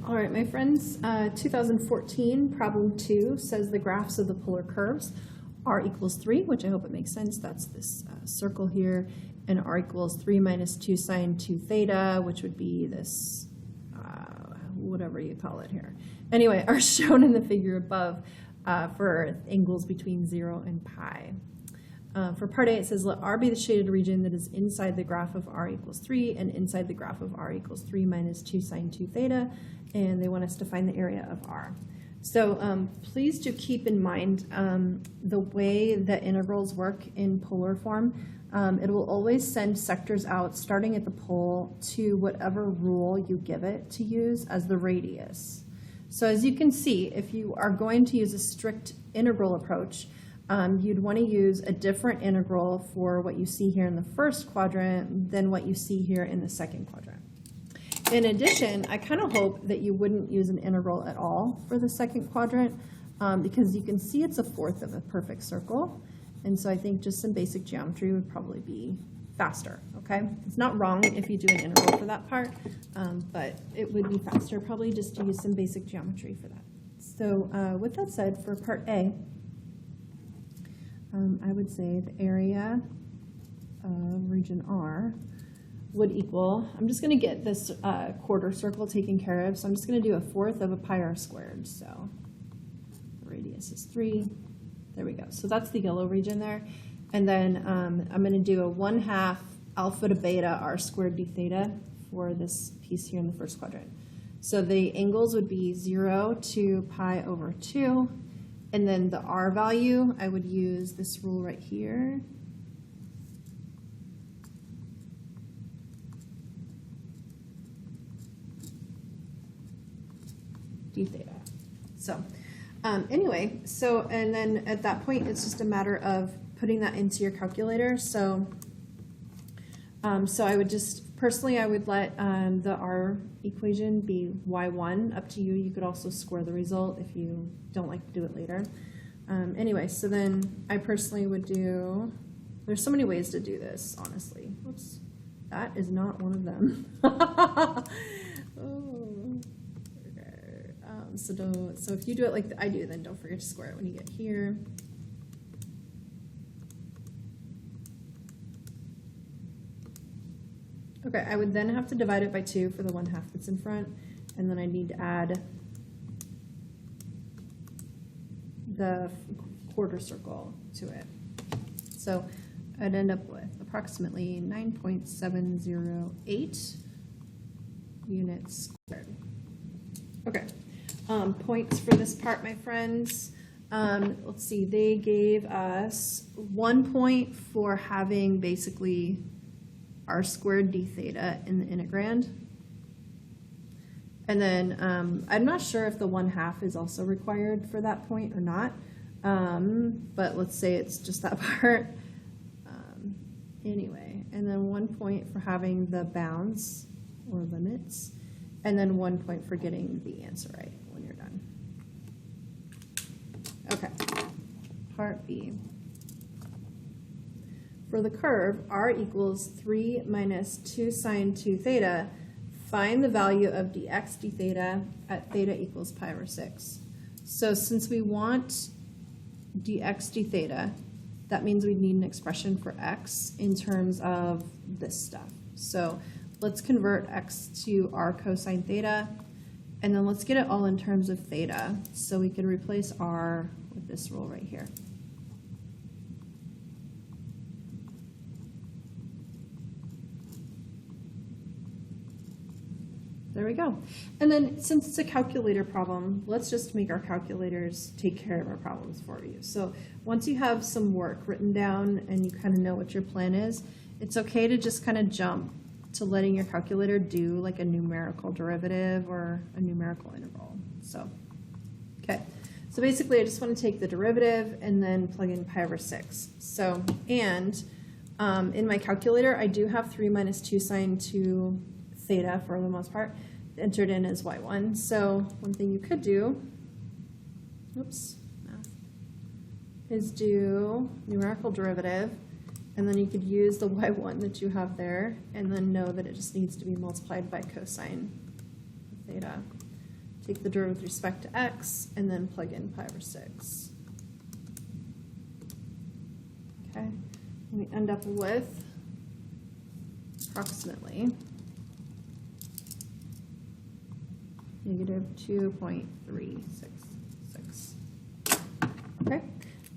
All right, my friends, 2014 problem 2 says the graphs of the polar curves r equals 3, which I hope it makes sense. That's this circle here, and r equals 3 minus 2 sine 2 theta, which would be this, whatever you call it here. Anyway, are shown in the figure above for angles between 0 and pi. For part A, it says let R be the shaded region that is inside the graph of r equals 3 and inside the graph of r equals 3 minus 2 sine 2 theta, and they want us to find the area of R. So please do keep in mind the way that integrals work in polar form. It will always send sectors out starting at the pole to whatever rule you give it to use as the radius. So as you can see, if you are going to use a strict integral approach, you'd want to use a different integral for what you see here in the first quadrant than what you see here in the second quadrant. In addition, I kind of hope that you wouldn't use an integral at all for the second quadrant because you can see it's a fourth of a perfect circle. And so I think just some basic geometry would probably be faster, okay? It's not wrong if you do an integral for that part, but it would be faster probably just to use some basic geometry for that. So with that said, for part A, I would say the area of region R would equal, I'm just going to get this quarter circle taken care of, so I'm just going to do a fourth of a pi r squared. So the radius is 3. There we go. So that's the yellow region there. And then I'm going to do a 1/2 alpha to beta r squared d theta for this piece here in the first quadrant. So the angles would be 0 to pi over 2. And then the r value, I would use this rule right here. D theta. So anyway, and then at that point, it's just a matter of putting that into your calculator. So I would just, personally, I would let the r equation be y1, up to you. You could also square the result if you don't like to do it later. Anyway, so then I personally would do, there's so many ways to do this, honestly. Whoops, that is not one of them. Oh, okay. So if you do it like I do, then don't forget to square it when you get here. Okay, I would then have to divide it by 2 for the 1/2 that's in front, and then I need to add the quarter circle to it. So I'd end up with approximately 9.708 units squared. Okay, points for this part, my friends. Let's see, they gave us 1 point for having basically r squared d theta in the integrand. And then I'm not sure if the 1/2 is also required for that point or not, but let's say it's just that part. Anyway, and then 1 point for having the bounds or limits, and then 1 point for getting the answer right when you're done. Okay, part B. For the curve, r equals 3 minus 2 sine 2 theta, find the value of dx d theta at theta equals pi over 6. So since we want dx d theta, that means we need an expression for x in terms of this stuff. So let's convert x to r cosine theta, and then let's get it all in terms of theta. So we can replace r with this rule right here. There we go. And then since it's a calculator problem, let's just make our calculators take care of our problems for you. So once you have some work written down and you kind of know what your plan is, it's okay to just kind of jump to letting your calculator do like a numerical derivative or a numerical integral. So, okay. So basically I just want to take the derivative and then plug in pi over 6. So, and in my calculator, I do have 3 minus 2 sine 2 theta for the most part entered in as y1. So one thing you could do, is do numerical derivative, and then you could use the y1 that you have there, and then know that it just needs to be multiplied by cosine theta. take the derivative with respect to x, and then plug in pi over 6. Okay, and we end up with approximately negative 2.366. Okay,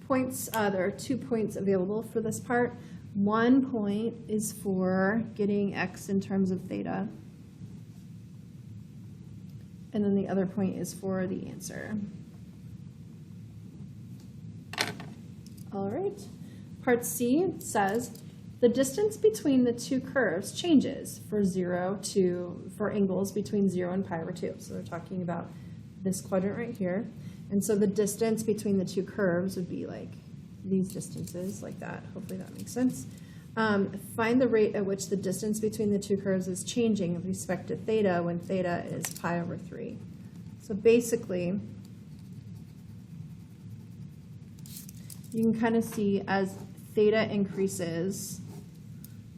points, there are 2 points available for this part. 1 point is for getting x in terms of theta, and then the other point is for the answer. All right, part C says, the distance between the two curves changes for angles between 0 and pi over 2. So they're talking about this quadrant right here. And so the distance between the two curves would be like these distances, like that. Hopefully that makes sense. Find the rate at which the distance between the two curves is changing with respect to theta when theta is pi over 3. So basically, you can kind of see as theta increases,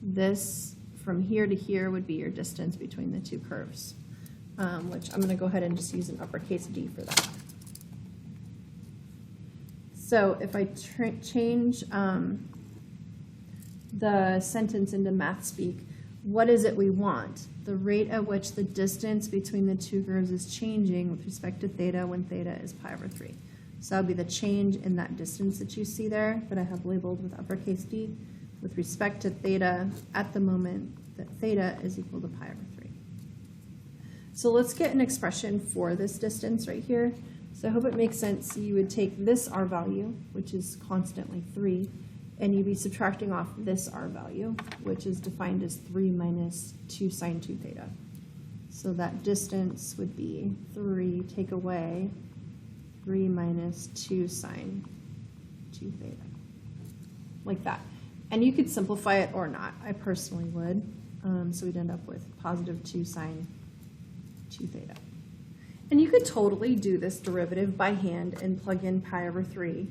this from here to here would be your distance between the two curves, which I'm going to go ahead and just use an uppercase D for that. So if I change the sentence into math speak, what is it we want? The rate at which the distance between the two curves is changing with respect to theta when theta is pi over 3. So that would be the change in that distance that you see there that I have labeled with uppercase D with respect to theta at the moment that theta is equal to pi over 3. So let's get an expression for this distance right here. So I hope it makes sense. You would take this r value, which is constantly 3, and you'd be subtracting off this r value, which is defined as 3 minus 2 sine 2 theta. So that distance would be 3, take away 3 minus 2 sine 2 theta, like that. And you could simplify it or not. I personally would. So we'd end up with positive 2 sine 2 theta. And you could totally do this derivative by hand and plug in pi over 3.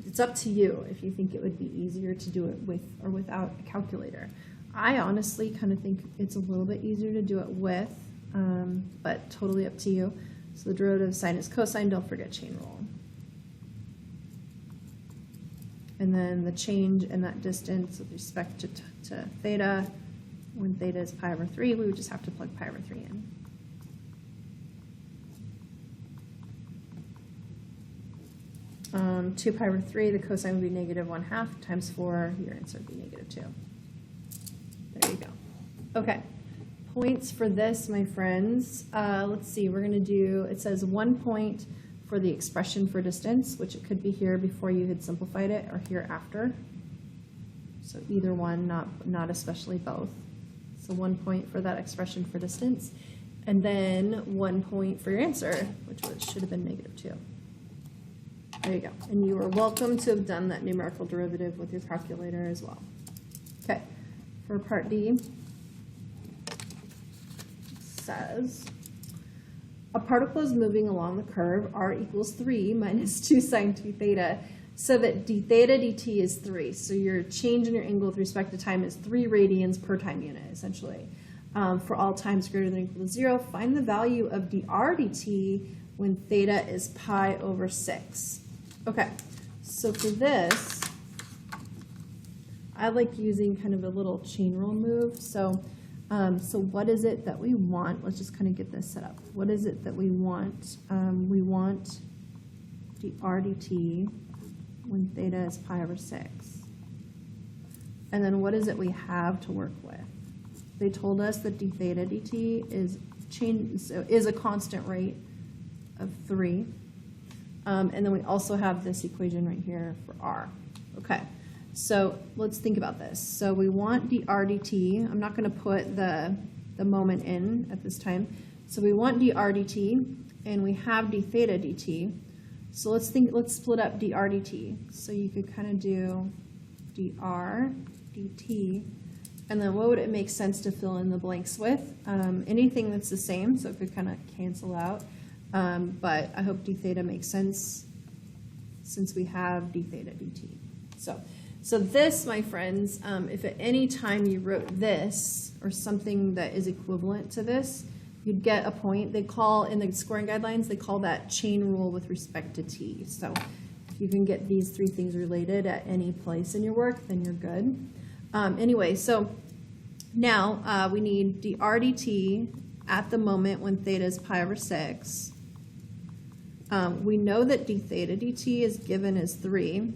It's up to you if you think it would be easier to do it with or without a calculator. I honestly kind of think it's a little bit easier to do it with, but totally up to you. So the derivative of sine is cosine, don't forget chain rule. And then the change in that distance with respect to theta, when theta is pi over 3, we would just have to plug pi over 3 in. Um, 2 pi over 3, the cosine would be negative 1/2 times 4, your answer would be negative 2. There you go. Okay, points for this, my friends. Let's see, we're going to do, it says 1 point for the expression for distance, which it could be here before you had simplified it or here after. So either one, not especially both. So 1 point for that expression for distance, and then 1 point for your answer, which should have been negative 2. There you go. And you are welcome to have done that numerical derivative with your calculator as well. Okay, for part D, it says, a particle is moving along the curve r equals 3 minus 2 sine 2 theta, so that d theta dt is 3. So your change in your angle with respect to time is 3 radians per time unit, essentially. For all times greater than or equal to 0, find the value of dr dt when theta is pi over 6. Okay, so for this, I like using kind of a little chain rule move. So what is it that we want? Let's just kind of get this set up. What is it that we want? We want dr dt when theta is pi over 6. And then what is it we have to work with? They told us that d theta dt is a constant rate of 3. And then we also have this equation right here for r. Okay, so let's think about this. So we want dr dt. I'm not going to put the moment in at this time. So we want dr dt, and we have d theta dt. So let's split up dr dt. So you could kind of do dr dt, and then what would it make sense to fill in the blanks with? Anything that's the same, so it could kind of cancel out. But I hope d theta makes sense since we have d theta dt. So this, my friends, if at any time you wrote this or something that is equivalent to this, you'd get a point. They call, in the scoring guidelines, they call that chain rule with respect to t. So if you can get these three things related at any place in your work, then you're good. Anyway, so now we need dr dt at the moment when theta is pi over 6. We know that d theta dt is given as 3.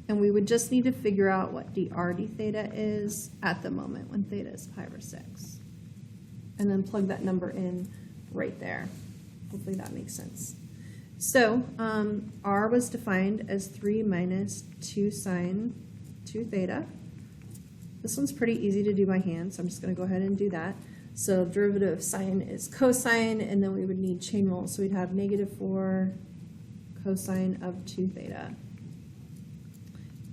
And we would just need to figure out what dr d theta is at the moment when theta is pi over 6. And then plug that number in right there. Hopefully that makes sense. So r was defined as 3 minus 2 sine 2 theta. This one's pretty easy to do by hand, so I'm just going to go ahead and do that. So derivative of sine is cosine, and then we would need chain rule. So we'd have -4 cosine of 2 theta.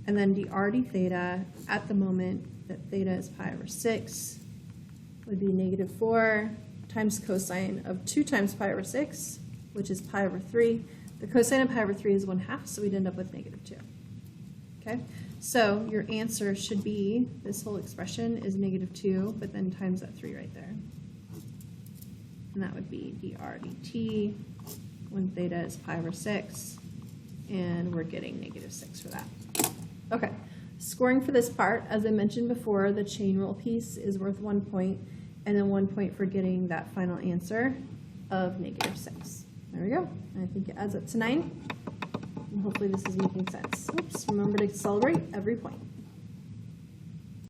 And then dr d theta at the moment that theta is pi over 6 would be -4 times cosine of 2 times pi over 6, which is pi over 3. The cosine of pi over 3 is 1/2, so we'd end up with -2. Okay, so your answer should be, this whole expression is -2, but then times that 3 right there. And that would be dr dt when theta is pi over 6, and we're getting -6 for that. Okay, scoring for this part, as I mentioned before, the chain rule piece is worth 1 point, and then 1 point for getting that final answer of -6. There we go. And I think it adds up to 9. And hopefully this is making sense. Oops, remember to celebrate every point.